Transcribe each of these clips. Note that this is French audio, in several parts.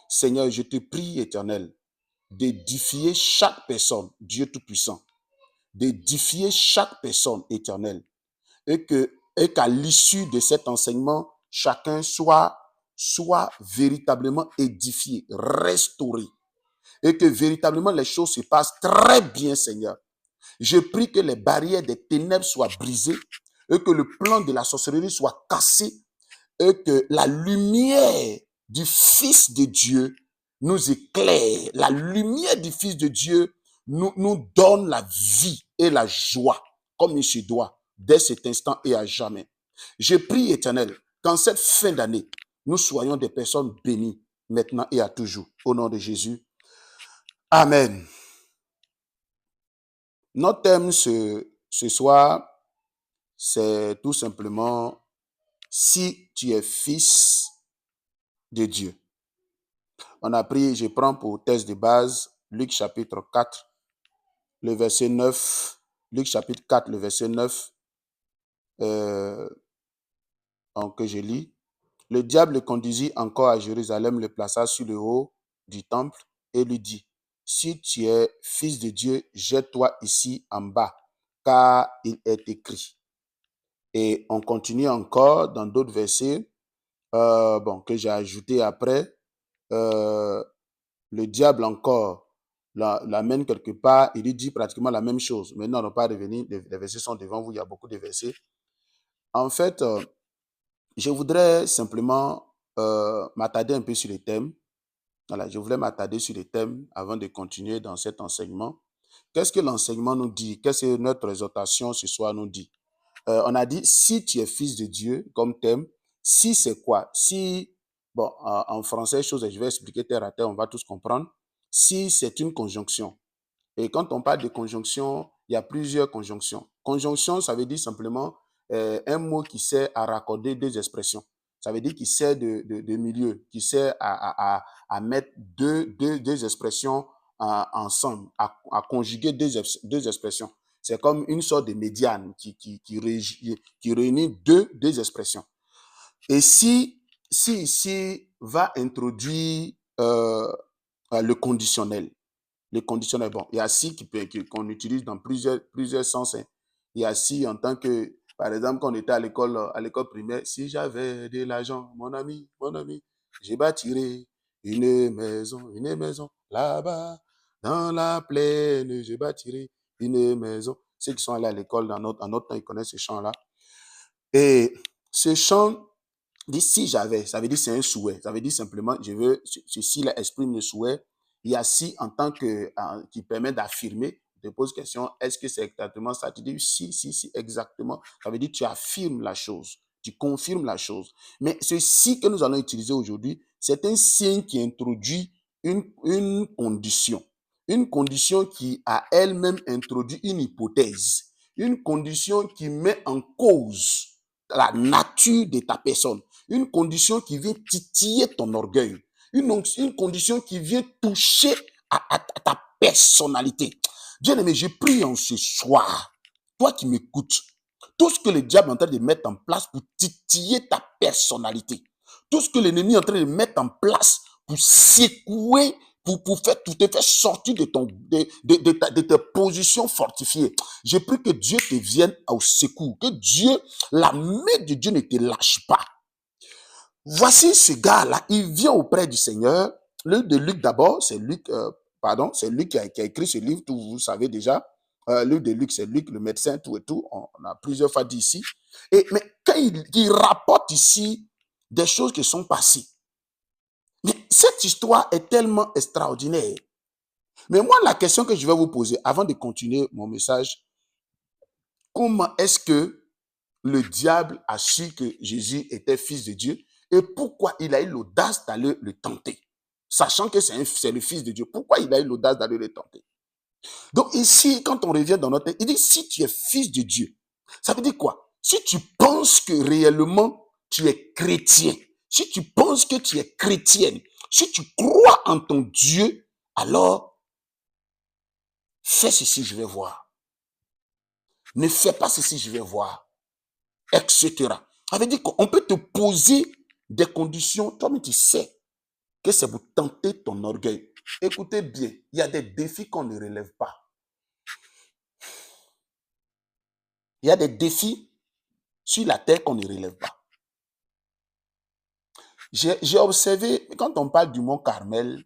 Seigneur, je te prie, Éternel, d'édifier chaque personne, Dieu Tout-Puissant, d'édifier chaque personne, Éternel, et qu'à l'issue de cet enseignement, chacun soit véritablement édifié, restauré, et que véritablement les choses se passent très bien, Seigneur. Je prie que les barrières des ténèbres soient brisées, et que le plan de la sorcellerie soit cassé, et que la lumière du Fils de Dieu nous éclaire. La lumière du Fils de Dieu nous donne la vie et la joie, comme il se doit, dès cet instant et à jamais. Je prie, Éternel, qu'en cette fin d'année, nous soyons des personnes bénies, maintenant et à toujours. Au nom de Jésus. Amen. Notre thème ce soir, c'est tout simplement si tu es fils de Dieu. On a pris, je prends pour texte de base Luc chapitre 4, le verset 9. Luc chapitre 4, le verset 9, que je lis. Le diable le conduisit encore à Jérusalem, le plaça sur le haut du temple et lui dit, si tu es fils de Dieu, jette-toi ici en bas, car il est écrit. Et on continue encore dans d'autres versets que j'ai ajoutés après. Le diable encore l'amène quelque part, il lui dit pratiquement la même chose. Maintenant, on ne va pas revenir, les versets sont devant vous, il y a beaucoup de versets. En fait, je voudrais simplement m'attarder un peu sur les thèmes. Voilà, je voulais m'attarder sur les thèmes avant de continuer dans cet enseignement. Qu'est-ce que l'enseignement nous dit? Qu'est-ce que notre exhortation ce soir nous dit? On a dit, si tu es fils de Dieu, comme thème, si c'est quoi? Si, en français, je vais expliquer terre à terre, on va tous comprendre. Si c'est une conjonction. Et quand on parle de conjonction, il y a plusieurs conjonctions. Conjonction, ça veut dire simplement un mot qui sert à raccorder deux expressions. Ça veut dire qu'il sert de milieu, qui sert à mettre deux expressions ensemble, à conjuguer deux expressions. C'est comme une sorte de médiane qui réunit deux expressions. Et si ici va introduire le conditionnel, bon, il y a si qu'on utilise dans plusieurs sens. Hein. Il y a si en tant que, par exemple, quand on était à l'école primaire, si j'avais de l'argent, mon ami, je bâtirais une maison, là-bas, dans la plaine, je bâtirais une maison. Ceux qui sont allés à l'école dans notre temps, ils connaissent ce chant-là. Et ce chant dit si j'avais, ça veut dire c'est un souhait. Ça veut dire simplement, je veux, ceci là exprime le souhait. Il y a si en tant que, qui permet d'affirmer. Je te pose question, est-ce que c'est exactement ça? Tu dis si, exactement. Ça veut dire tu affirmes la chose, tu confirmes la chose. Mais ceci que nous allons utiliser aujourd'hui, c'est un signe qui introduit une condition. Une condition qui a elle-même introduit une hypothèse. Une condition qui met en cause la nature de ta personne. Une condition qui vient titiller ton orgueil. Une condition qui vient toucher à ta personnalité. Bien-aimé, je prie en ce soir, toi qui m'écoutes, tout ce que le diable est en train de mettre en place pour titiller ta personnalité, tout ce que l'ennemi est en train de mettre en place pour secouer, pour te faire sortir de tes positions fortifiées. Je prie que Dieu te vienne au secours, que Dieu, la main de Dieu ne te lâche pas. Voici ce gars-là, il vient auprès du Seigneur. Le livre de Luc d'abord, c'est Luc, c'est Luc qui a écrit ce livre, tout vous savez déjà. Le livre de Luc, c'est Luc, le médecin, tout et tout. On a plusieurs fois dit ici. Mais quand il rapporte ici des choses qui sont passées, mais cette histoire est tellement extraordinaire. Mais moi, la question que je vais vous poser avant de continuer mon message, comment est-ce que le diable a su que Jésus était fils de Dieu et pourquoi il a eu l'audace d'aller le tenter, sachant que c'est le fils de Dieu? Pourquoi il a eu l'audace d'aller le tenter? Donc ici, quand on revient dans notre tête, il dit si tu es fils de Dieu, ça veut dire quoi? Si tu penses que réellement tu es chrétien, si tu penses que tu es chrétienne, si tu crois en ton Dieu, alors fais ceci, je vais voir. Ne fais pas ceci, je vais voir. Etc. Ça veut dire qu'on peut te poser des conditions, toi-même tu sais. que c'est pour tenter ton orgueil. Écoutez bien, il y a des défis qu'on ne relève pas. Il y a des défis sur la terre qu'on ne relève pas. J'ai observé, quand on parle du mont Carmel,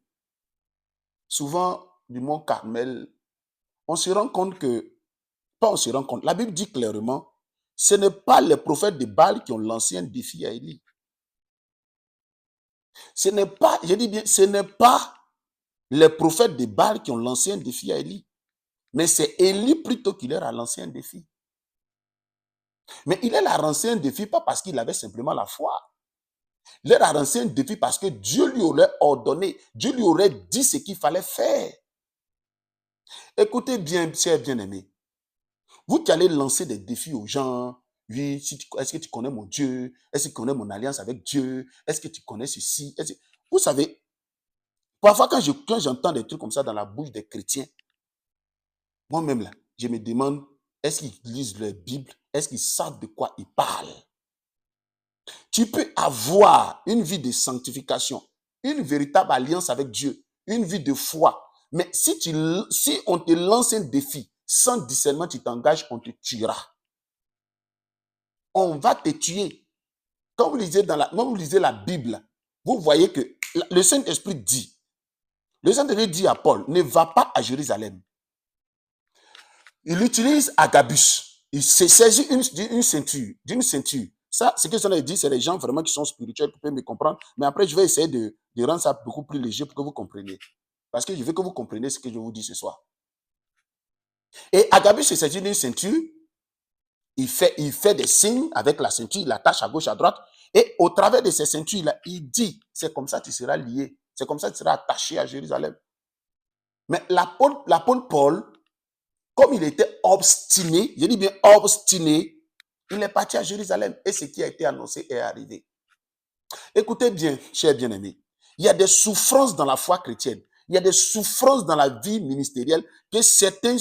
souvent du mont Carmel, on se rend compte que, pas on se rend compte, la Bible dit clairement, ce n'est pas les prophètes de Baal qui ont lancé un défi à Élie. Ce n'est pas, je dis bien, ce n'est pas les prophètes de Baal qui ont lancé un défi à Élie, mais c'est Élie plutôt qui leur a lancé un défi. Mais il leur a lancé un défi pas parce qu'il avait simplement la foi. Il leur a lancé un défi parce que Dieu lui aurait ordonné, Dieu lui aurait dit ce qu'il fallait faire. Écoutez bien, chers bien-aimés, vous qui allez lancer des défis aux gens, oui, est-ce que tu connais mon Dieu? Est-ce que tu connais mon alliance avec Dieu? Est-ce que tu connais ceci? Vous savez, parfois quand j'entends des trucs comme ça dans la bouche des chrétiens, moi-même là, je me demande, est-ce qu'ils lisent leur Bible? Est-ce qu'ils savent de quoi ils parlent? Tu peux avoir une vie de sanctification, une véritable alliance avec Dieu, une vie de foi. Mais si on te lance un défi, sans discernement, tu t'engages, on te tuera. On va te tuer. Quand vous lisez la Bible, vous voyez que le Saint-Esprit dit, à Paul, ne va pas à Jérusalem. Il utilise Agabus. Il se saisit d'une ceinture. Ça, ce que ça veut dire, c'est les gens vraiment qui sont spirituels, qui peuvent me comprendre. Mais après, je vais essayer de rendre ça beaucoup plus léger pour que vous compreniez. Parce que je veux que vous compreniez ce que je vous dis ce soir. Et Agabus se saisit d'une ceinture. Il fait des signes avec la ceinture, il l'attache à gauche, à droite. Et au travers de ces ceintures-là, il dit, c'est comme ça que tu seras lié. C'est comme ça que tu seras attaché à Jérusalem. Mais l'apôtre Paul, comme il était obstiné, je dis bien obstiné, il est parti à Jérusalem et ce qui a été annoncé est arrivé. Écoutez bien, chers bien-aimés, il y a des souffrances dans la foi chrétienne, il y a des souffrances dans la vie ministérielle que certains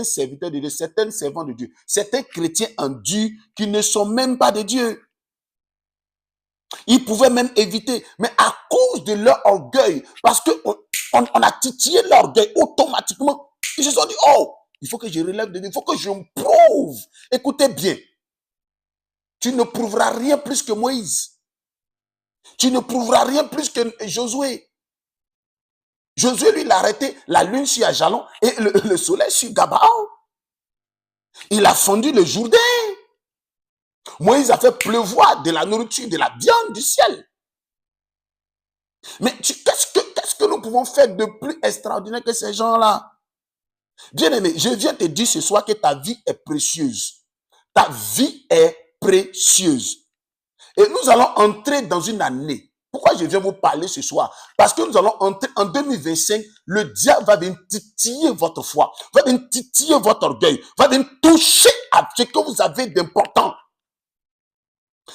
serviteurs de Dieu, certains servants de Dieu, certains chrétiens endurent qui ne sont même pas de Dieu. Ils pouvaient même éviter, mais à cause de leur orgueil, parce qu'on a titillé leur orgueil automatiquement, ils se sont dit, oh, il faut que je relève de Dieu, il faut que je me prouve. Écoutez bien, tu ne prouveras rien plus que Moïse. Tu ne prouveras rien plus que Josué. Josué, lui, il a arrêté la lune sur Ajalon et le soleil sur Gabaon. Il a fondu le Jourdain. Moïse a fait pleuvoir de la nourriture, de la viande du ciel. Mais qu'est-ce que nous pouvons faire de plus extraordinaire que ces gens-là? Bien-aimé, je viens te dire ce soir que ta vie est précieuse. Ta vie est précieuse. Et nous allons entrer dans une année. Pourquoi je viens vous parler ce soir? Parce que nous allons entrer en 2025. Le diable va venir titiller votre foi, va venir titiller votre orgueil, va venir toucher à ce que vous avez d'important.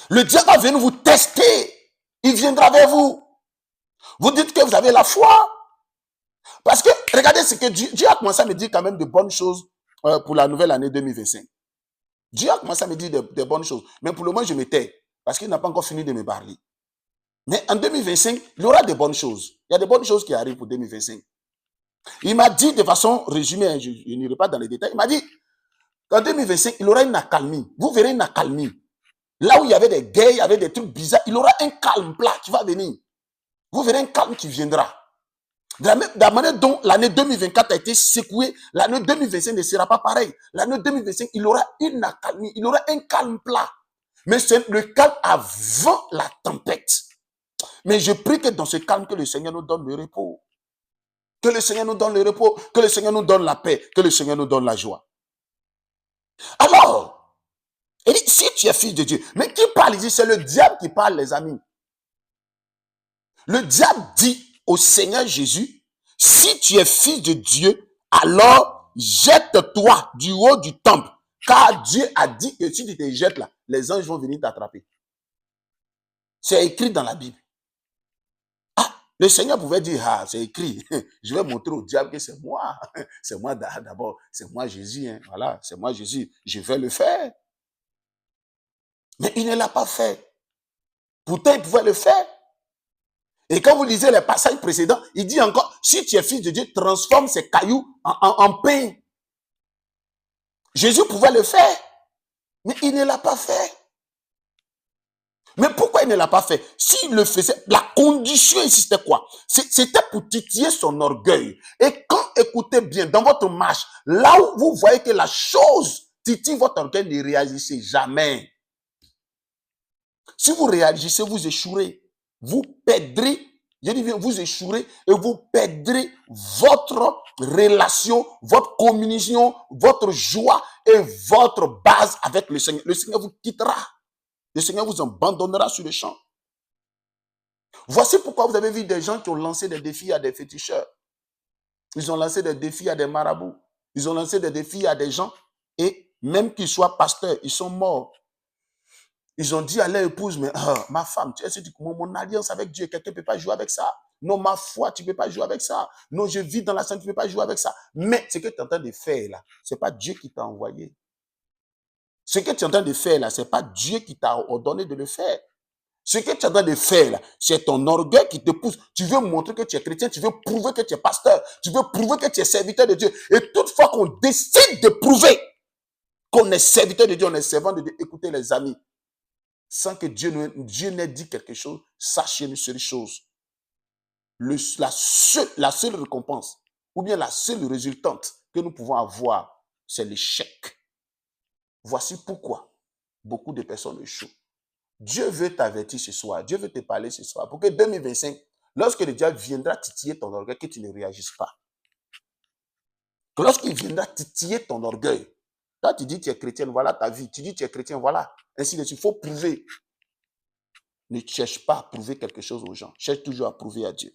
Le diable va venir vous tester. Il viendra vers vous. Vous dites que vous avez la foi. Parce que, regardez ce que Dieu a commencé à me dire quand même de bonnes choses pour la nouvelle année 2025. Dieu a commencé à me dire de bonnes choses. Mais pour le moment, je me tais. Parce qu'il n'a pas encore fini de me parler. Mais en 2025, il y aura de bonnes choses. Il y a de bonnes choses qui arrivent pour 2025. Il m'a dit de façon résumée, je n'irai pas dans les détails, il m'a dit qu'en 2025, il y aura une accalmie. Vous verrez une accalmie. Là où il y avait des guerres, il y avait des trucs bizarres, il y aura un calme plat qui va venir. Vous verrez un calme qui viendra. De la manière dont l'année 2024 a été secouée, l'année 2025 ne sera pas pareil. L'année 2025, il y aura une accalmie, il y aura un calme plat. Mais c'est le calme avant la tempête. Mais je prie que dans ce calme, que le Seigneur nous donne le repos. Que le Seigneur nous donne le repos, que le Seigneur nous donne la paix, que le Seigneur nous donne la joie. Alors, il dit, si tu es fils de Dieu, mais qui parle ici? C'est le diable qui parle, les amis. Le diable dit au Seigneur Jésus, si tu es fils de Dieu, alors jette-toi du haut du temple. Car Dieu a dit que si tu te jettes là, les anges vont venir t'attraper. C'est écrit dans la Bible. Le Seigneur pouvait dire, ah, c'est écrit, je vais montrer au diable que c'est moi d'abord, c'est moi Jésus, hein. Voilà, c'est moi Jésus, je vais le faire. Mais il ne l'a pas fait. Pourtant, il pouvait le faire. Et quand vous lisez les passages précédents, il dit encore, si tu es fils de Dieu, transforme ces cailloux en pain. Jésus pouvait le faire, mais il ne l'a pas fait. Mais pourquoi il ne l'a pas fait? S'il le faisait, la condition ici, c'était quoi? C'était pour titiller son orgueil. Et quand, écoutez bien, dans votre marche, là où vous voyez que la chose titille votre orgueil, ne réagissez jamais. Si vous réagissez, vous échouerez. Vous perdrez, je dis bien, vous échouerez et vous perdrez votre relation, votre communion, votre joie et votre base avec le Seigneur. Le Seigneur vous quittera. Le Seigneur vous abandonnera sur le champ. Voici pourquoi vous avez vu des gens qui ont lancé des défis à des féticheurs. Ils ont lancé des défis à des marabouts. Ils ont lancé des défis à des gens. Et même qu'ils soient pasteurs, ils sont morts. Ils ont dit à leur épouse, mais ma femme, tu sais, mon alliance avec Dieu, quelqu'un ne peut pas jouer avec ça. Non, ma foi, tu ne peux pas jouer avec ça. Non, je vis dans la sainte, tu ne peux pas jouer avec ça. Mais ce que tu es en train de faire là, ce n'est pas Dieu qui t'a envoyé. Ce que tu es en train de faire là, ce n'est pas Dieu qui t'a ordonné de le faire. Ce que tu es en train de faire là, c'est ton orgueil qui te pousse. Tu veux montrer que tu es chrétien, tu veux prouver que tu es pasteur, tu veux prouver que tu es serviteur de Dieu. Et toutefois qu'on décide de prouver qu'on est serviteur de Dieu, on est servant de Dieu, écoutez les amis, sans que Dieu n'ait dit quelque chose, sachez une seule chose. La seule récompense, ou bien la seule résultante que nous pouvons avoir, c'est l'échec. Voici pourquoi beaucoup de personnes échouent. Dieu veut t'avertir ce soir, Dieu veut te parler ce soir, pour que 2025, lorsque le diable viendra titiller ton orgueil, que tu ne réagisses pas. Que lorsqu'il viendra titiller ton orgueil, toi tu dis tu es chrétienne, voilà ta vie, tu dis tu es chrétien, voilà, ainsi de suite, il faut prouver. Ne cherche pas à prouver quelque chose aux gens, cherche toujours à prouver à Dieu.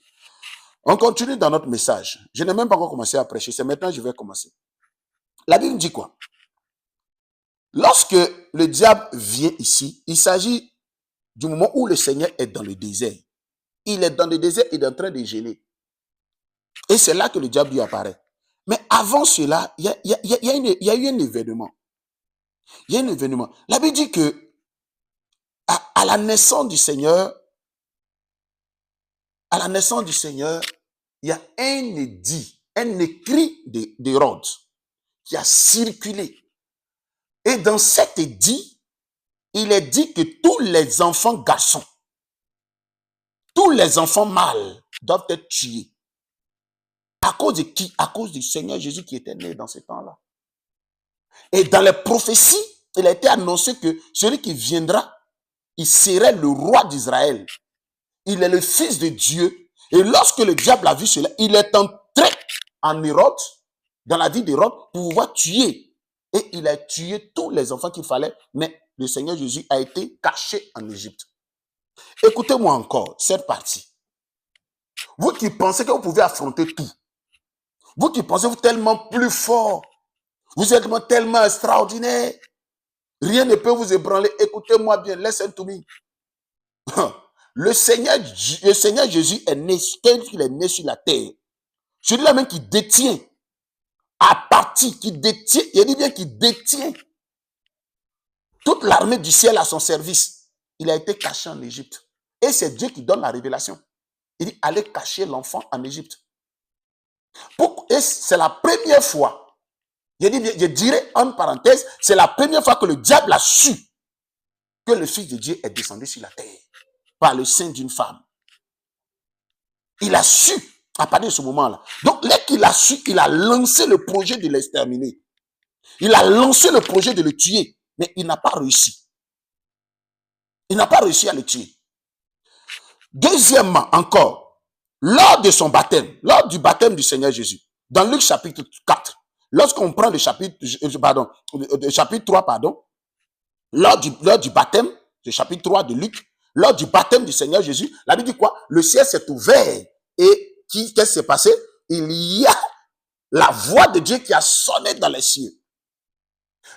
On continue dans notre message. Je n'ai même pas encore commencé à prêcher, c'est maintenant que je vais commencer. La Bible dit quoi? Lorsque le diable vient ici, il s'agit du moment où le Seigneur est dans le désert. Il est dans le désert, il est en train de gêner. Et c'est là que le diable lui apparaît. Mais avant cela, il y a eu un événement. Il y a un événement. La Bible dit que à la naissance du Seigneur, il y a un édit, un écrit d'Hérode qui a circulé. Et dans cet édit, il est dit que tous les enfants garçons, tous les enfants mâles doivent être tués. À cause de qui? À cause du Seigneur Jésus qui était né dans ce temps-là. Et dans les prophéties, il a été annoncé que celui qui viendra, il serait le roi d'Israël. Il est le fils de Dieu. Et lorsque le diable a vu cela, il est entré en Hérode, dans la vie d'Hérode, pour pouvoir tuer. Et il a tué tous les enfants qu'il fallait, mais le Seigneur Jésus a été caché en Égypte. Écoutez-moi encore cette partie. Vous qui pensez que vous pouvez affronter tout, vous qui pensez vous tellement plus fort, vous êtes tellement extraordinaire, rien ne peut vous ébranler. Écoutez-moi bien, listen to me. Le Seigneur Jésus est né, il est né sur la terre. Celui-là même qui détient, il dit bien qu'il détient toute l'armée du ciel à son service. Il a été caché en Égypte. Et c'est Dieu qui donne la révélation. Il dit, allez cacher l'enfant en Égypte. Et c'est la première fois, je dirais en parenthèse, c'est la première fois que le diable a su que le Fils de Dieu est descendu sur la terre par le sein d'une femme. Il a su à partir de ce moment-là. Donc, dès qu'il a su, il a lancé le projet de l'exterminer. Il a lancé le projet de le tuer, mais il n'a pas réussi. Il n'a pas réussi à le tuer. Deuxièmement, encore, lors de son baptême, lors du baptême du Seigneur Jésus, dans Luc chapitre 4, lorsqu'on prend le chapitre 3, lors du baptême, le chapitre 3 de Luc, lors du baptême du Seigneur Jésus, la Bible dit quoi? Le ciel s'est ouvert. Et qu'est-ce qui s'est passé? Il y a la voix de Dieu qui a sonné dans les cieux.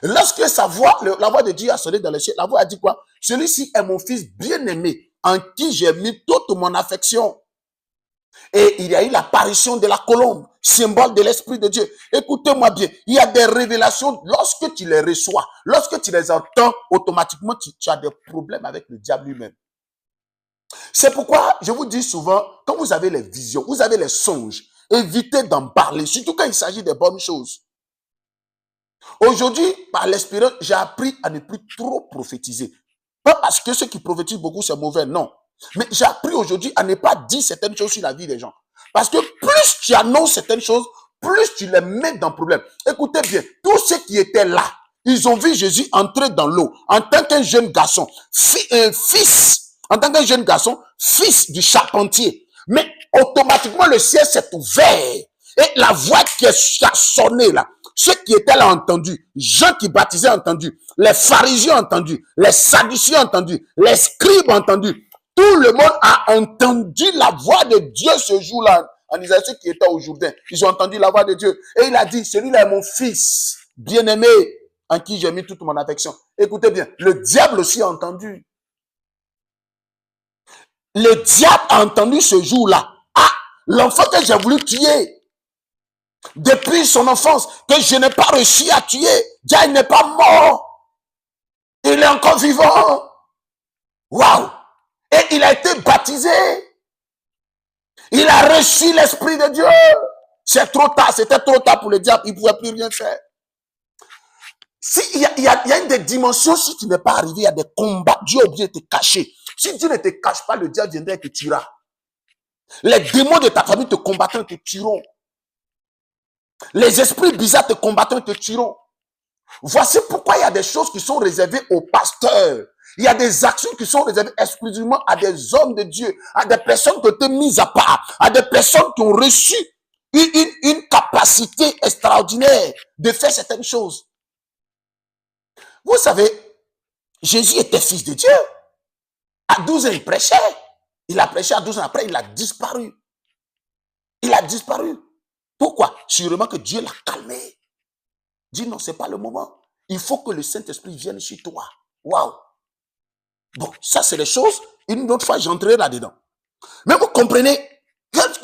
Lorsque la voix de Dieu a sonné dans les cieux, la voix a dit quoi? Celui-ci est mon fils bien-aimé, en qui j'ai mis toute mon affection. Et il y a eu l'apparition de la colombe, symbole de l'Esprit de Dieu. Écoutez-moi bien, il y a des révélations, lorsque tu les reçois, lorsque tu les entends, automatiquement, tu as des problèmes avec le diable lui-même. C'est pourquoi je vous dis souvent, quand vous avez les visions, vous avez les songes, évitez d'en parler, surtout quand il s'agit des bonnes choses. Aujourd'hui, par l'expérience, j'ai appris à ne plus trop prophétiser. Pas parce que ceux qui prophétisent beaucoup, c'est mauvais, non. Mais j'ai appris aujourd'hui à ne pas dire certaines choses sur la vie des gens. Parce que plus tu annonces certaines choses, plus tu les mets dans le problème. Écoutez bien, tous ceux qui étaient là, ils ont vu Jésus entrer dans l'eau en tant qu'un jeune garçon, en tant qu'un jeune garçon, fils du charpentier. Mais automatiquement, le ciel s'est ouvert. Et la voix qui a sonné là, ceux qui étaient là ont entendu, Jean qui baptisait ont entendu, les pharisiens ont entendu, les sadduciens ont entendu, les scribes ont entendu. Tout le monde a entendu la voix de Dieu ce jour-là. En Israël, ceux qui étaient au Jourdain, ils ont entendu la voix de Dieu. Et il a dit, celui-là est mon fils bien-aimé, en qui j'ai mis toute mon affection. Écoutez bien, le diable aussi a entendu. Le diable a entendu ce jour-là. Ah, l'enfant que j'ai voulu tuer, depuis son enfance, que je n'ai pas réussi à tuer, Dieu n'est pas mort. Il est encore vivant. Waouh! Et il a été baptisé. Il a reçu l'Esprit de Dieu. C'est trop tard, c'était trop tard pour le diable, il ne pouvait plus rien faire. Il y a une des dimensions, si tu n'es pas arrivé, il y a des combats, Dieu est obligé de te cacher. Si Dieu ne te cache pas, le diable viendra et te tuera. Les démons de ta famille te combattront et te tueront. Les esprits bizarres te combattront et te tueront. Voici pourquoi il y a des choses qui sont réservées aux pasteurs. Il y a des actions qui sont réservées exclusivement à des hommes de Dieu, à des personnes qui ont été mises à part, à des personnes qui ont reçu une capacité extraordinaire de faire certaines choses. Vous savez, Jésus était fils de Dieu. À 12 ans, il prêchait. Il a prêché à 12 ans. Après, il a disparu. Il a disparu. Pourquoi? Sûrement que Dieu l'a calmé. Dis non, ce n'est pas le moment. Il faut que le Saint-Esprit vienne chez toi. Waouh! Bon, ça, c'est des choses. Une autre fois, j'entrerai là-dedans. Mais vous comprenez,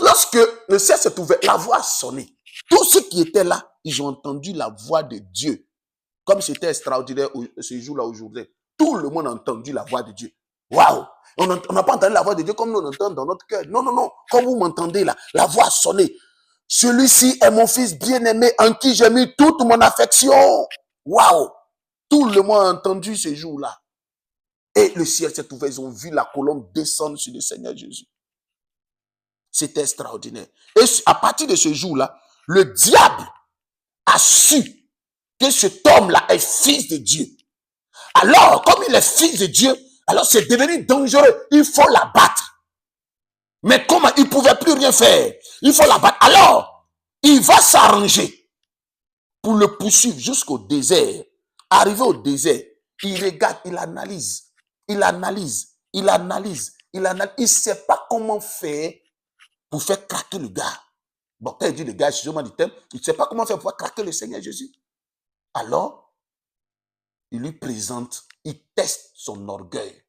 lorsque le ciel s'est ouvert, la voix a sonné. Tous ceux qui étaient là, ils ont entendu la voix de Dieu. Comme c'était extraordinaire ce jour-là aujourd'hui. Tout le monde a entendu la voix de Dieu. Waouh! On n'a pas entendu la voix de Dieu comme nous l'entendons dans notre cœur. Non, non, non. Comme vous m'entendez là, la voix a sonné. Celui-ci est mon fils bien-aimé en qui j'ai mis toute mon affection. Waouh! Tout le monde a entendu ce jour-là. Et le ciel s'est ouvert. Ils ont vu la colombe descendre sur le Seigneur Jésus. C'était extraordinaire. Et à partir de ce jour-là, le diable a su que cet homme-là est fils de Dieu. Alors, comme il est fils de Dieu, alors c'est devenu dangereux. Il faut l'abattre. Mais comment? Il ne pouvait plus rien faire. Il faut l'abattre. Alors, il va s'arranger pour le poursuivre jusqu'au désert. Arrivé au désert, il regarde, il analyse. Il analyse. Il ne sait pas comment faire pour faire craquer le gars. Bon, quand il dit le gars, excusez-moi du thème, il ne sait pas comment faire pour faire craquer le Seigneur Jésus. Alors, il lui présente, il teste son orgueil.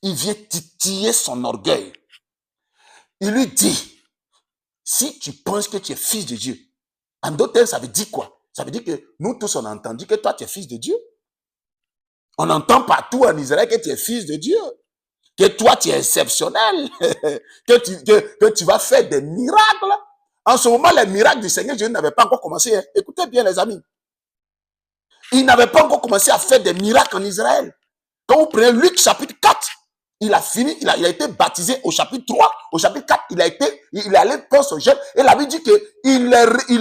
Il vient titiller son orgueil. Il lui dit, si tu penses que tu es fils de Dieu, en d'autres termes, ça veut dire quoi? Ça veut dire que nous tous, on a entendu que toi, tu es fils de Dieu. On entend partout en Israël que tu es fils de Dieu. Que toi, tu es exceptionnel. que tu vas faire des miracles. En ce moment, les miracles du Seigneur Jésus n'avaient pas encore commencé. Hein. Écoutez bien, les amis. Il n'avait pas encore commencé à faire des miracles en Israël. Quand vous prenez Luc chapitre 4, il a fini, il a été baptisé au chapitre 3. Au chapitre 4, il est allé prendre son jeûne. Et la Bible dit qu'il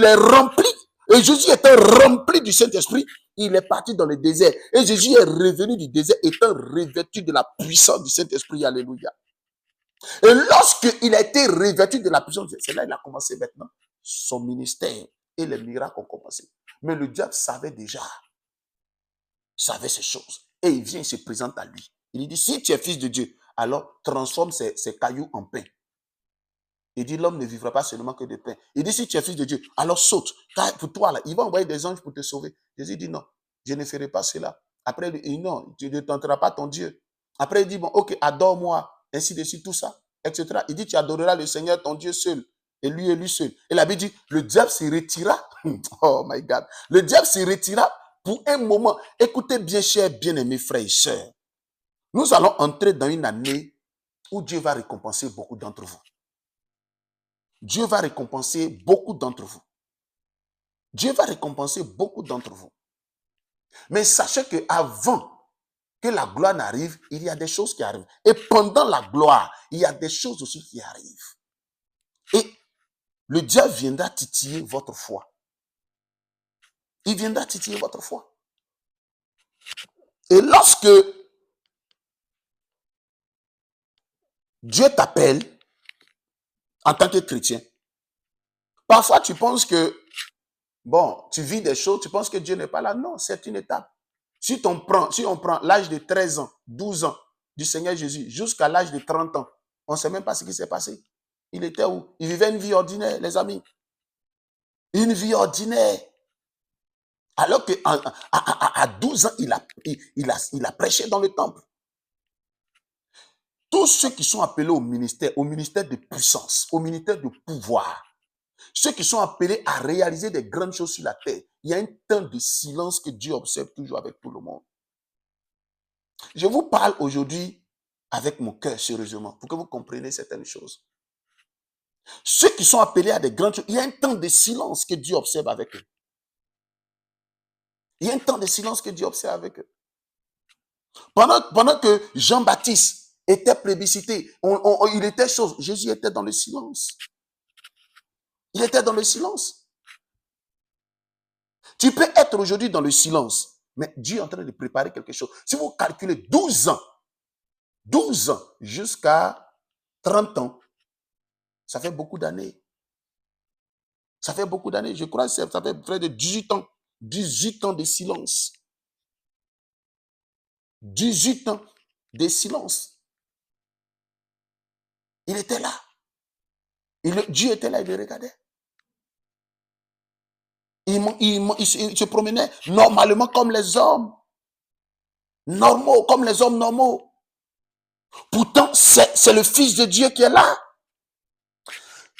est rempli. Et Jésus étant rempli du Saint-Esprit, il est parti dans le désert. Et Jésus est revenu du désert étant revêtu de la puissance du Saint-Esprit. Alléluia. Et lorsqu'il a été revêtu de la puissance, c'est là qu'il a commencé maintenant son ministère. Et les miracles ont commencé. Mais le diable savait déjà. Savait ces choses. Et il vient, il se présente à lui. Il lui dit, si tu es fils de Dieu, alors transforme ces cailloux en pain. Il dit, l'homme ne vivra pas seulement que de pain. Il dit, si tu es fils de Dieu, alors saute. Car pour toi, là, il va envoyer des anges pour te sauver. Jésus dit, non, je ne ferai pas cela. Après, il dit, non, tu ne tenteras pas ton Dieu. Après, il dit, bon, ok, adore-moi, ainsi de suite, tout ça, etc. Il dit, tu adoreras le Seigneur, ton Dieu seul, et lui seul. Et la Bible dit, le diable se retira. Oh my God. Le diable se retira pour un moment. Écoutez bien, chers bien-aimés frères et sœurs. Nous allons entrer dans une année où Dieu va récompenser beaucoup d'entre vous. Dieu va récompenser beaucoup d'entre vous. Dieu va récompenser beaucoup d'entre vous. Mais sachez qu'avant que la gloire n'arrive, il y a des choses qui arrivent. Et pendant la gloire, il y a des choses aussi qui arrivent. Et le diable viendra titiller votre foi. Il viendra titiller votre foi. Et lorsque Dieu t'appelle en tant que chrétien, parfois tu penses que, bon, tu vis des choses, tu penses que Dieu n'est pas là. Non, c'est une étape. Si on prend l'âge de 13 ans, 12 ans du Seigneur Jésus jusqu'à l'âge de 30 ans, on ne sait même pas ce qui s'est passé. Il était où? Il vivait une vie ordinaire, les amis. Une vie ordinaire. Alors qu'à 12 ans, il a prêché dans le temple. Tous ceux qui sont appelés au ministère de puissance, au ministère de pouvoir, ceux qui sont appelés à réaliser des grandes choses sur la terre, il y a un temps de silence que Dieu observe toujours avec tout le monde. Je vous parle aujourd'hui avec mon cœur, sérieusement, pour que vous compreniez certaines choses. Ceux qui sont appelés à des grandes choses, il y a un temps de silence que Dieu observe avec eux. Il y a un temps de silence que Dieu observe avec eux. Pendant que Jean-Baptiste était plébiscité, il était chose, Jésus était dans le silence. Il était dans le silence. Tu peux être aujourd'hui dans le silence, mais Dieu est en train de préparer quelque chose. Si vous calculez 12 ans jusqu'à 30 ans, ça fait beaucoup d'années. Ça fait beaucoup d'années. Je crois que ça fait près de 18 ans. 18 ans de silence. 18 ans de silence. Il était là. Dieu était là, il le regardait. Il se promenait normalement comme les hommes. Normaux, comme les hommes normaux. Pourtant, c'est le Fils de Dieu qui est là.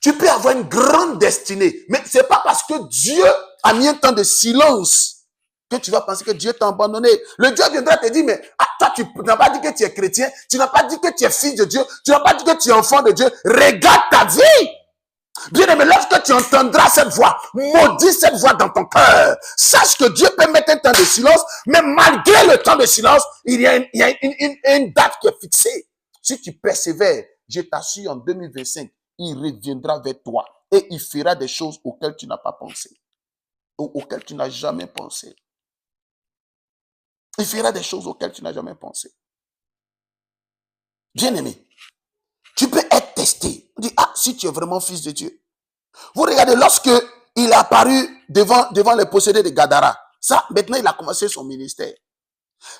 Tu peux avoir une grande destinée, mais ce n'est pas parce que Dieu a mis un temps de silence que tu vas penser que Dieu t'a abandonné. Le Dieu viendra te dire, mais toi, tu n'as pas dit que tu es chrétien, tu n'as pas dit que tu es fils de Dieu, tu n'as pas dit que tu es enfant de Dieu. Regarde ta vie. Bien-aimé, lorsque tu entendras cette voix, maudis cette voix dans ton cœur. Sache que Dieu peut mettre un temps de silence, mais malgré le temps de silence, il y a une date qui est fixée. Si tu persévères, je t'assure, en 2025, il reviendra vers toi et il fera des choses auxquelles tu n'as pas pensé, auxquelles tu n'as jamais pensé. Il fera des choses auxquelles tu n'as jamais pensé. Bien-aimé, tu peux être testé. On dit, si tu es vraiment fils de Dieu. Vous regardez, lorsque il est apparu devant les possédés de Gadara, ça, maintenant, il a commencé son ministère.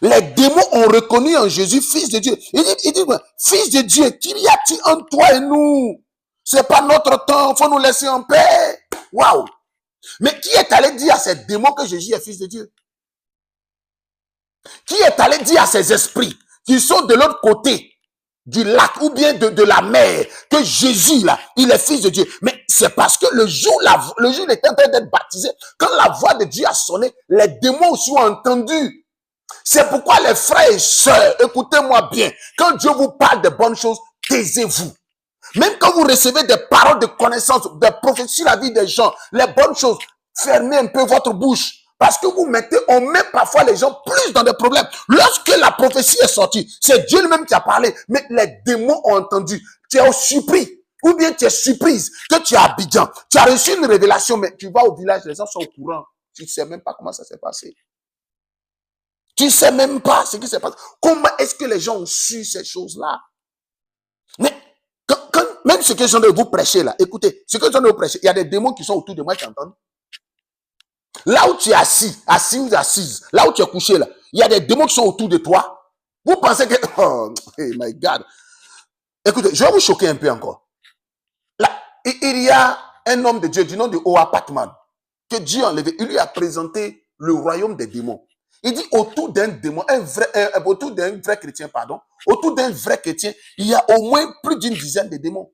Les démons ont reconnu en Jésus, fils de Dieu. Il dit, fils de Dieu, qu'il y a-t-il entre toi et nous? C'est pas notre temps, il faut nous laisser en paix. Waouh! Mais qui est allé dire à ces démons que Jésus est fils de Dieu? Qui est allé dire à ces esprits qui sont de l'autre côté du lac ou bien de la mer que Jésus, là, il est fils de Dieu? Mais c'est parce que le jour il était en train d'être baptisé, quand la voix de Dieu a sonné, les démons aussi ont entendu. C'est pourquoi les frères et sœurs, écoutez-moi bien, quand Dieu vous parle de bonnes choses, taisez-vous. Même quand vous recevez des paroles de connaissance, des prophéties sur la vie des gens, les bonnes choses, fermez un peu votre bouche. Parce que on met parfois les gens plus dans des problèmes. Lorsque la prophétie est sortie, c'est Dieu lui-même qui a parlé, mais les démons ont entendu. Tu es surpris, ou bien tu es surprise que tu es à Abidjan. Tu as reçu une révélation, mais tu vas au village, les gens sont au courant. Tu ne sais même pas comment ça s'est passé. Tu ne sais même pas ce qui s'est passé. Comment est-ce que les gens ont su ces choses-là? Mais même ce que je viens de vous prêcher là, écoutez, ce que je viens de vous prêcher, il y a des démons qui sont autour de moi qui entendent. Là où tu es assis ou assise, là où tu es couché là, il y a des démons qui sont autour de toi. Vous pensez que, oh my God. Écoutez, je vais vous choquer un peu encore. Là, il y a un homme de Dieu du nom de Oapatman que Dieu a enlevé. Il lui a présenté le royaume des démons. Il dit autour d'un démon, autour d'un vrai chrétien, autour d'un vrai chrétien, il y a au moins plus d'une dizaine de démons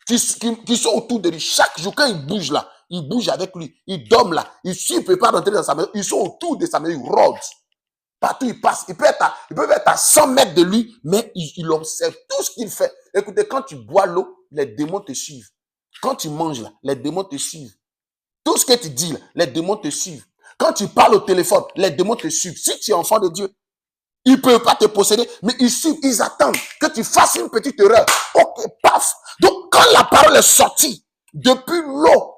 qui sont autour de lui. Chaque jour, quand il bouge là, il bouge avec lui, il dorme là, s'il ne peut pas rentrer dans sa maison, ils sont autour de sa maison, ils rôdent Partout il passe, il peut être à 100 mètres de lui, mais il observe tout ce qu'il fait. Écoutez, quand tu bois l'eau, les démons te suivent. Quand tu manges, là, les démons te suivent. Tout ce que tu dis, là, les démons te suivent. Quand tu parles au téléphone, les démons te suivent. Si tu es enfant de Dieu, ils ne peuvent pas te posséder, mais ils suivent, ils attendent que tu fasses une petite erreur. Ok, paf. Donc, quand la parole est sortie, depuis l'eau,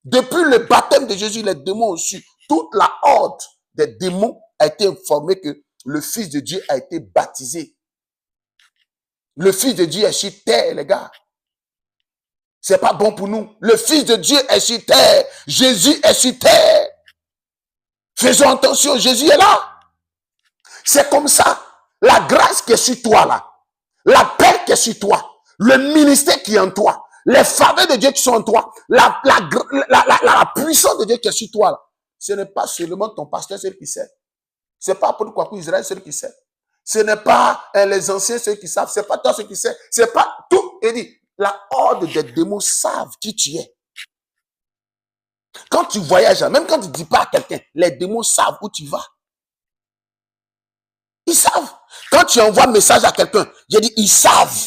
depuis le baptême de Jésus, les démons ont su. Toute la horde des démons a été informée que le Fils de Dieu a été baptisé. Le Fils de Dieu est sur terre, les gars. C'est pas bon pour nous. Le Fils de Dieu est sur terre. Jésus est sur terre. Faisons attention, Jésus est là. C'est comme ça. La grâce qui est sur toi là, la paix qui est sur toi, le ministère qui est en toi, les faveurs de Dieu qui sont en toi, la puissance de Dieu qui est sur toi là, ce n'est pas seulement ton pasteur seul qui sait. Ce n'est pas pour quoi Israël seul qui sait. Ce n'est pas les anciens ceux qui savent. Ce n'est pas toi ceux qui sait. Ce n'est pas tout. Il dit, la horde des démons savent qui tu es. Quand tu voyages, même quand tu ne dis pas à quelqu'un, les démons savent où tu vas. Ils savent. Quand tu envoies un message à quelqu'un, j'ai dit, ils savent.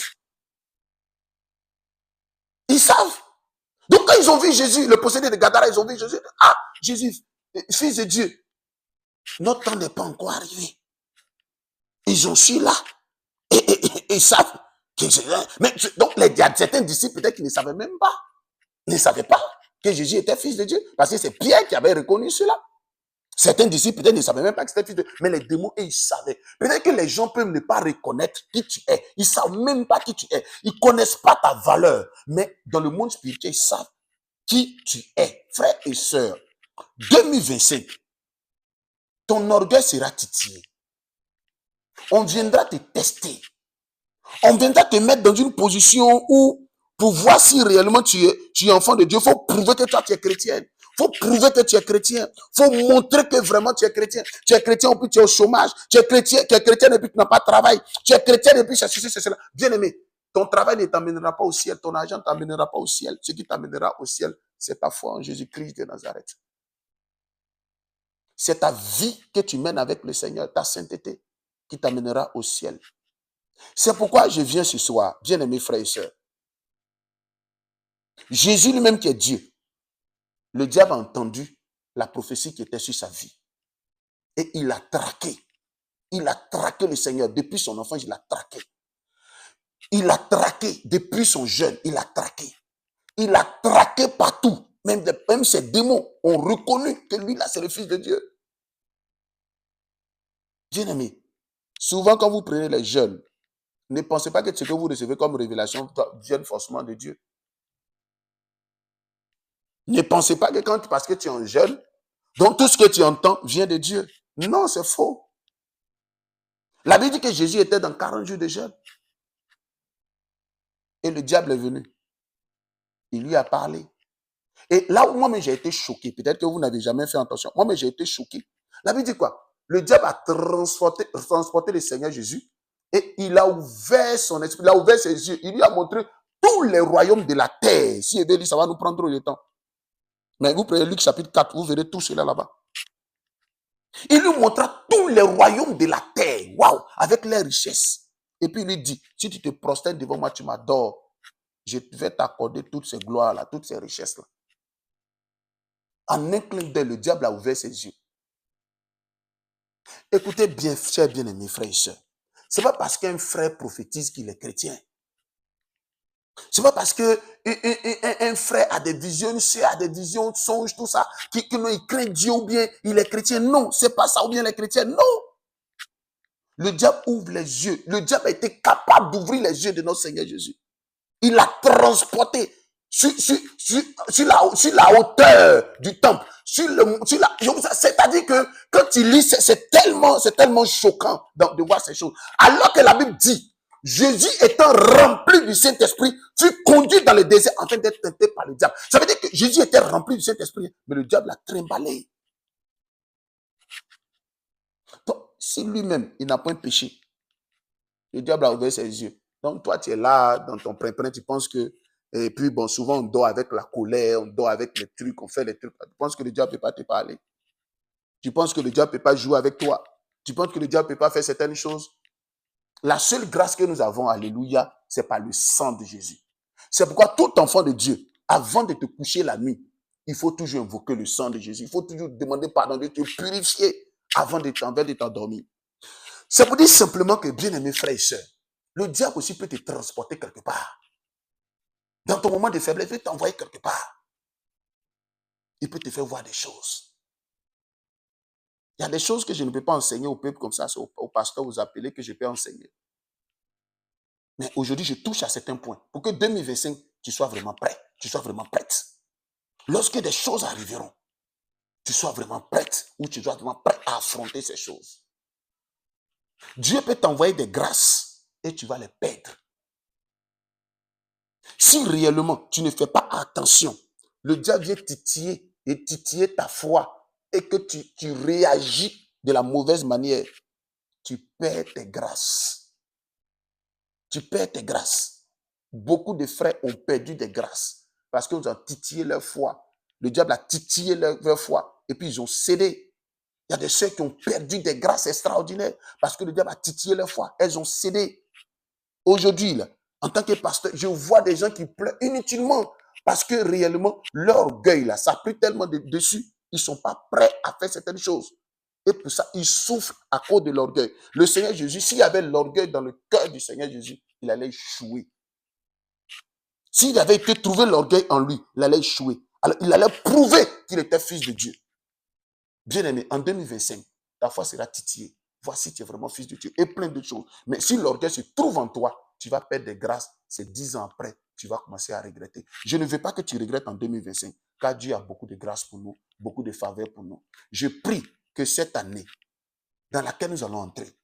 Ils savent. Donc quand ils ont vu Jésus, le possédé de Gadara, ils ont vu Jésus. Ah, Jésus, fils de Dieu, notre temps n'est pas encore arrivé. Ils ont su là. Et ils savent. Mais donc il y a certains disciples peut-être qui ne savaient même pas. Ils ne savaient pas que Jésus était fils de Dieu. Parce que c'est Pierre qui avait reconnu cela. Certains disciples peut-être ne savaient même pas que c'était fils de Dieu. Mais les démons, ils savaient. Peut-être que les gens peuvent ne pas reconnaître qui tu es. Ils ne savent même pas qui tu es. Ils ne connaissent pas ta valeur. Mais dans le monde spirituel, ils savent qui tu es. Frères et sœurs, 2025, ton orgueil sera titillé. On viendra te tester. On viendra te mettre dans une position où, pour voir si réellement tu es enfant de Dieu, il faut prouver que toi tu es chrétienne. Il faut prouver que tu es chrétien. Il faut montrer que vraiment tu es chrétien. Tu es chrétien et puis tu es au chômage. Tu es chrétien et puis tu n'as pas de travail. Tu es chrétien et puis c'est ceci, c'est cela. Bien aimé, ton travail ne t'amènera pas au ciel. Ton argent ne t'amènera pas au ciel. Ce qui t'amènera au ciel, c'est ta foi en Jésus-Christ de Nazareth. C'est ta vie que tu mènes avec le Seigneur, ta sainteté, qui t'amènera au ciel. C'est pourquoi je viens ce soir, bien aimés frères et sœurs. Jésus lui-même qui est Dieu, le diable a entendu la prophétie qui était sur sa vie. Et il a traqué. Il a traqué le Seigneur. Depuis son enfance, il a traqué. Il a traqué depuis son jeune. Il a traqué. Il a traqué partout. Même ces démons ont reconnu que lui, là, c'est le Fils de Dieu. Bien aimé, souvent quand vous prenez les jeunes, ne pensez pas que ce que vous recevez comme révélation vient forcément de Dieu. Ne pensez pas que parce que tu es un jeune, donc tout ce que tu entends vient de Dieu. Non, c'est faux. La Bible dit que Jésus était dans 40 jours de jeûne. Et le diable est venu. Il lui a parlé. Et là où moi-même j'ai été choqué, peut-être que vous n'avez jamais fait attention, moi-même j'ai été choqué. La Bible dit quoi? Le diable a transporté le Seigneur Jésus et il a ouvert son esprit, il a ouvert ses yeux, il lui a montré tous les royaumes de la terre. Si il veut dire, ça va nous prendre trop de temps. Mais vous prenez Luc chapitre 4, vous verrez tout cela là-bas. Il lui montra tous les royaumes de la terre, waouh, avec leurs richesses. Et puis il lui dit, si tu te prosternes devant moi, tu m'adores, je vais t'accorder toutes ces gloires-là, toutes ces richesses-là. En un clin d'œil, le diable a ouvert ses yeux. Écoutez bien, chers bien-aimés frères et sœurs. Ce n'est pas parce qu'un frère prophétise qu'il est chrétien. Ce n'est pas parce qu'un frère a des visions, une sœur a des visions, songes, tout ça, qu'il craint Dieu ou bien il est chrétien. Non, ce n'est pas ça ou bien il est chrétien. Non. Le diable ouvre les yeux. Le diable a été capable d'ouvrir les yeux de notre Seigneur Jésus. Il l'a transporté sur la hauteur du temple. C'est-à-dire que quand tu lis, c'est tellement choquant de voir ces choses. Alors que la Bible dit, Jésus étant rempli du Saint-Esprit, fut conduit dans le désert en train d'être tenté par le diable. Ça veut dire que Jésus était rempli du Saint-Esprit, mais le diable l'a trimballé. Donc, si lui-même, il n'a point péché, le diable a ouvert ses yeux. Donc, toi, tu es là, dans ton prin-prin, tu penses que... Et puis, bon, souvent, on dort avec la colère, on dort avec les trucs, on fait les trucs. Tu penses que le diable ne peut pas te parler. Tu penses que le diable ne peut pas jouer avec toi. Tu penses que le diable ne peut pas faire certaines choses? La seule grâce que nous avons, alléluia, c'est par le sang de Jésus. C'est pourquoi tout enfant de Dieu, avant de te coucher la nuit, il faut toujours invoquer le sang de Jésus. Il faut toujours demander pardon, de te purifier avant de t'endormir. C'est pour dire simplement que, bien-aimés frères et sœurs, le diable aussi peut te transporter quelque part. Dans ton moment de faiblesse, il peut t'envoyer quelque part. Il peut te faire voir des choses. Il y a des choses que je ne peux pas enseigner au peuple comme ça, c'est au pasteur, aux appelés que je peux enseigner. Mais aujourd'hui, je touche à certains points pour que 2025, tu sois vraiment prêt, tu sois vraiment prête. Lorsque des choses arriveront, tu sois vraiment prête ou tu sois vraiment prêt à affronter ces choses. Dieu peut t'envoyer des grâces et tu vas les perdre. Si réellement tu ne fais pas attention, le diable vient titiller ta foi et que tu réagis de la mauvaise manière, tu perds tes grâces. Tu perds tes grâces. Beaucoup de frères ont perdu des grâces parce qu'ils ont titillé leur foi. Le diable a titillé leur foi et puis ils ont cédé. Il y a des sœurs qui ont perdu des grâces extraordinaires parce que le diable a titillé leur foi. Elles ont cédé. Aujourd'hui, là, en tant que pasteur, je vois des gens qui pleurent inutilement parce que réellement, leur orgueil, là, ça a pris tellement dessus. Ils ne sont pas prêts à faire certaines choses. Et pour ça, ils souffrent à cause de l'orgueil. Le Seigneur Jésus, s'il y avait l'orgueil dans le cœur du Seigneur Jésus, il allait échouer. S'il avait été trouvé l'orgueil en lui, il allait échouer. Alors, il allait prouver qu'il était fils de Dieu. Bien-aimé, en 2025, ta foi sera titillée. Voici, tu es vraiment fils de Dieu. Et plein de choses. Mais si l'orgueil se trouve en toi, tu vas perdre des grâces. C'est 10 ans après, tu vas commencer à regretter. Je ne veux pas que tu regrettes en 2025, car Dieu a beaucoup de grâces pour nous, beaucoup de faveurs pour nous. Je prie que cette année, dans laquelle nous allons entrer,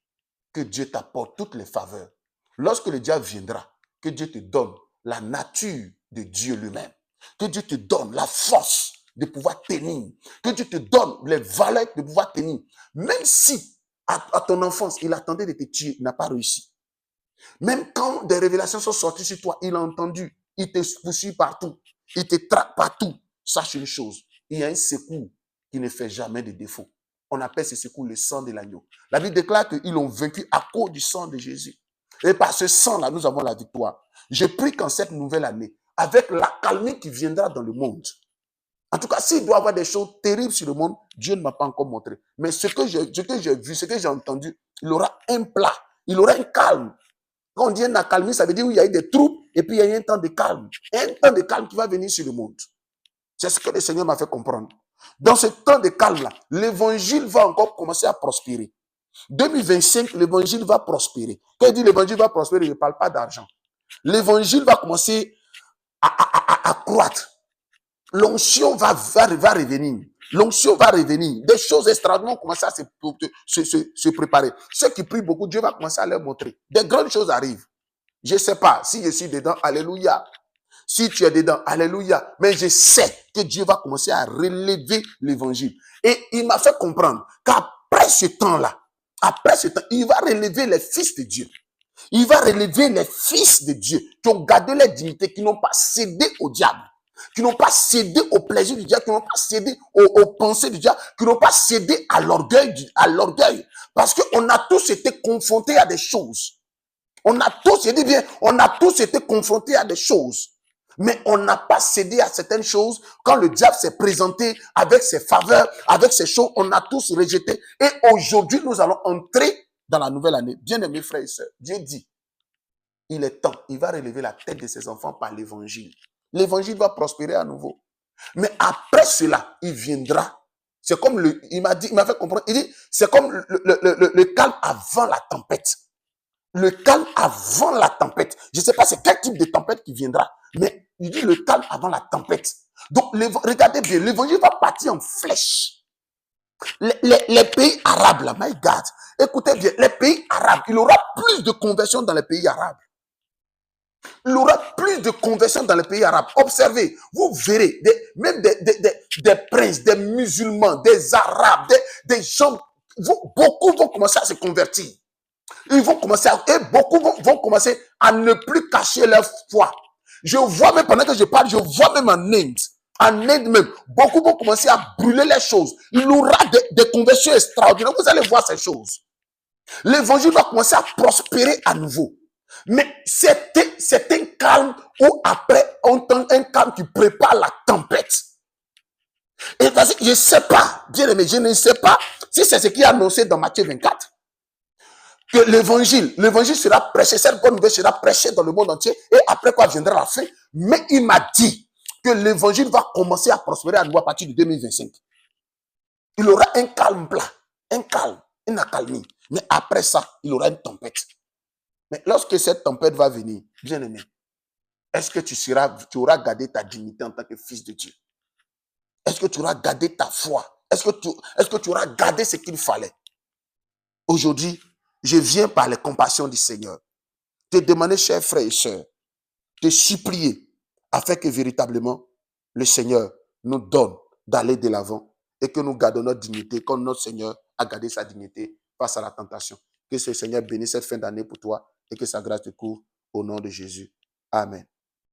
que Dieu t'apporte toutes les faveurs. Lorsque le diable viendra, que Dieu te donne la nature de Dieu lui-même. Que Dieu te donne la force de pouvoir tenir. Que Dieu te donne les valeurs de pouvoir tenir. Même si, à ton enfance, il attendait de te tuer, il n'a pas réussi. Même quand des révélations sont sorties sur toi, il a entendu, il te poursuit partout, il te traque partout. Sache une chose, il y a un secours qui ne fait jamais de défaut. On appelle ce secours le sang de l'agneau. La Bible déclare qu'ils l'ont vaincu à cause du sang de Jésus. Et par ce sang-là, nous avons la victoire. Je prie qu'en cette nouvelle année, avec l'accalmie qui viendra dans le monde, en tout cas, s'il doit y avoir des choses terribles sur le monde, Dieu ne m'a pas encore montré. Mais ce que j'ai vu, ce que j'ai entendu, il aura un plat, il aura un calme. Quand on dit un accalmie, ça veut dire où il y a eu des troubles et puis il y a eu un temps de calme. Un temps de calme qui va venir sur le monde. C'est ce que le Seigneur m'a fait comprendre. Dans ce temps de calme-là, l'évangile va encore commencer à prospérer. 2025, l'évangile va prospérer. Quand il dit l'évangile va prospérer, il ne parle pas d'argent. L'évangile va commencer à croître. L'onction va revenir. L'onction va revenir. Des choses extraordinaires vont commencer à se préparer. Ceux qui prient beaucoup, Dieu va commencer à leur montrer. Des grandes choses arrivent. Je ne sais pas si je suis dedans, alléluia. Si tu es dedans, alléluia. Mais je sais que Dieu va commencer à relever l'évangile. Et il m'a fait comprendre qu'après ce temps-là, il va relever les fils de Dieu. Il va relever les fils de Dieu qui ont gardé leur dignité, qui n'ont pas cédé au diable, qui n'ont pas cédé au plaisir du diable, qui n'ont pas cédé aux pensées du diable, qui n'ont pas cédé à l'orgueil. Parce qu'on a tous été confrontés à des choses. On a tous été confrontés à des choses. Mais on n'a pas cédé à certaines choses. Quand le diable s'est présenté avec ses faveurs, avec ses choses, on a tous rejeté. Et aujourd'hui, nous allons entrer dans la nouvelle année. Bien-aimés frères et sœurs, Dieu dit, il est temps, il va relever la tête de ses enfants par l'évangile. L'évangile va prospérer à nouveau. Mais après cela, il viendra. C'est comme il m'a fait comprendre, il dit, c'est comme le calme avant la tempête. Le calme avant la tempête. Je ne sais pas c'est quel type de tempête qui viendra, mais il dit le calme avant la tempête. Donc, regardez bien, l'évangile va partir en flèche. Les pays arabes, là, my God, écoutez bien, les pays arabes, il y aura plus de conversions dans les pays arabes. Il y aura plus de conversions dans les pays arabes. Observez, vous verrez, même des princes, des musulmans, des arabes, des gens, beaucoup vont commencer à se convertir. Ils vont commencer et beaucoup vont commencer à ne plus cacher leur foi. Je vois même, pendant que je parle, je vois même en Inde même, beaucoup vont commencer à brûler les choses. Il y aura des conversions extraordinaires. Vous allez voir ces choses. L'évangile va commencer à prospérer à nouveau. Mais c'est un calme où après, on entend un calme qui prépare la tempête. Et parce que je ne sais pas, bien aimé, je ne sais pas si c'est ce qui est annoncé dans Matthieu 24. Que l'évangile sera prêché, cette bonne nouvelle sera prêchée dans le monde entier, et après quoi viendra la fin. Mais il m'a dit que l'évangile va commencer à prospérer à nouveau à partir de 2025. Il aura un calme plat, un calme, une accalmie. Mais après ça, il aura une tempête. Mais lorsque cette tempête va venir, bien aimé, est-ce que tu auras gardé ta dignité en tant que fils de Dieu? Est-ce que tu auras gardé ta foi? Est-ce que tu auras gardé ce qu'il fallait? Aujourd'hui, je viens par les compassions du Seigneur te demander, chers frères et sœurs, de supplier afin que véritablement le Seigneur nous donne d'aller de l'avant et que nous gardons notre dignité comme notre Seigneur a gardé sa dignité face à la tentation. Que ce Seigneur bénisse cette fin d'année pour toi et que sa grâce te couvre au nom de Jésus. Amen.